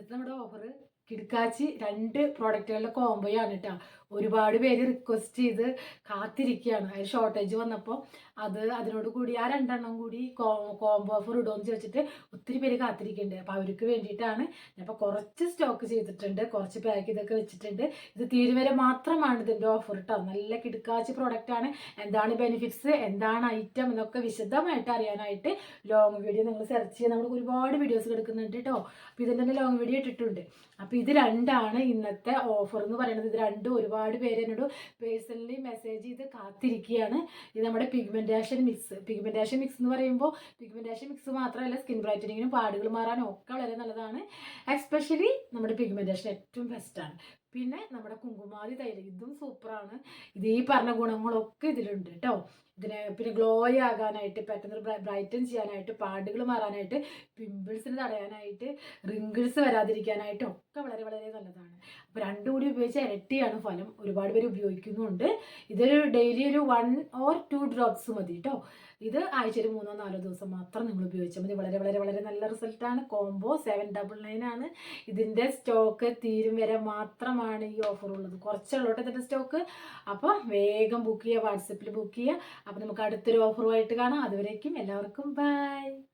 ഇന്നത്തെ നമ്മുടെ ഓഫർ കിടക്കാച്ചി 2 പ്രോഡക്റ്റുകളുടെ കോംബോയാണ് കേട്ടോ. ഒരുപാട് പേര് റിക്വസ്റ്റ് ചെയ്ത് കാത്തിരിക്കുകയാണ്. അതിന് ഷോർട്ടേജ് വന്നപ്പോൾ അതിനോട് കൂടി ആ 2 എണ്ണം കൂടി കോംബോ ഓഫർ ഇടുമെന്ന് ചോദിച്ചിട്ട് ഒത്തിരി പേര് കാത്തിരിക്കുന്നുണ്ട്. അപ്പോൾ അവർക്ക് വേണ്ടിയിട്ടാണ് ഞാനിപ്പോൾ കുറച്ച് സ്റ്റോക്ക് ചെയ്തിട്ടുണ്ട്, കുറച്ച് പാക്ക് ചെയ്തൊക്കെ വെച്ചിട്ടുണ്ട്. ഇത് തീരെ വരെ മാത്രമാണ് ഇതിൻ്റെ ഓഫർ കേട്ടോ. നല്ല കിടക്കാച്ചി പ്രോഡക്റ്റാണ്. എന്താണ് ബെനിഫിറ്റ്സ്, എന്താണ് ഐറ്റം എന്നൊക്കെ വിശദമായിട്ട് അറിയാനായിട്ട് ലോങ് വീഡിയോ നിങ്ങൾ സെർച്ച് ചെയ്യുക. നമ്മൾ ഒരുപാട് വീഡിയോസ് എടുക്കുന്നുണ്ട് കേട്ടോ. അപ്പോൾ ഇതിൻ്റെ തന്നെ ലോങ് വീഡിയോ ഇട്ടിട്ടുണ്ട്. അപ്പോൾ ഇത് 2ആണ് ഇന്നത്തെ ഓഫർ എന്ന് പറയുന്നത്. ഇത് 2 ഒരുപാട് പേര് എന്നോട് പേഴ്സണലി മെസ്സേജ് ചെയ്ത് കാത്തിരിക്കുകയാണ്. ഇത് നമ്മുടെ പിഗ്മെൻറ്റേഷൻ മിക്സ് എന്ന് പറയുമ്പോൾ പിഗ്മെൻറ്റേഷൻ മിക്സ് മാത്രമല്ല, സ്കിൻ ബ്രൈറ്റനിങ്ങിനും പാടുകൾ മാറാനും ഒക്കെ വളരെ നല്ലതാണ്. എസ്പെഷ്യലി നമ്മുടെ പിഗ്മെൻറ്റേഷൻ ഏറ്റവും ബെസ്റ്റാണ്. പിന്നെ നമ്മുടെ കുങ്കുമാതി തൈര്, ഇതും സൂപ്പറാണ്. ഇത് ഈ പറഞ്ഞ ഗുണങ്ങളൊക്കെ ഇതിലുണ്ട് കേട്ടോ. ഇതിന് പിന്നെ ഗ്ലോ ആകാനായിട്ട്, പെട്ടെന്ന് ബ്രൈറ്റൻ ചെയ്യാനായിട്ട്, പാടുകൾ മാറാനായിട്ട്, പിമ്പിൾസിന് തടയാനായിട്ട്, റിങ്കിൾസ് വരാതിരിക്കാനായിട്ട് ഒക്കെ വളരെ വളരെ നല്ലതാണ്. അപ്പോൾ 2 കൂടി ഉപയോഗിച്ചാൽ ഇരട്ടിയാണ് ഫലം. ഒരുപാട് പേര് ഉപയോഗിക്കുന്നുണ്ട്. ഇതൊരു ഡെയിലി ഒരു 1 or 2 ഡ്രോപ്സ് മതി കേട്ടോ. ഇത് ആഴ്ചയിൽ 3-4 ദിവസം മാത്രം നിങ്ങൾ ഉപയോഗിച്ചാൽ മതി. വളരെ വളരെ വളരെ നല്ല റിസൾട്ടാണ്. കോംബോ 799 ആണ്. ഇതിൻ്റെ സ്റ്റോക്ക് തീരും വരെ മാത്രമാണ് ഈ ഓഫർ ഉള്ളത്. കുറച്ചുള്ളോട്ട് ഇതിൻ്റെ സ്റ്റോക്ക്. അപ്പോൾ വേഗം ബുക്ക് ചെയ്യുക, വാട്സപ്പിൽ ബുക്ക് ചെയ്യുക. അപ്പോൾ നമുക്ക് അടുത്തൊരു ഓഫറുമായിട്ട് കാണാം. അതുവരേക്കും എല്ലാവർക്കും ബൈ.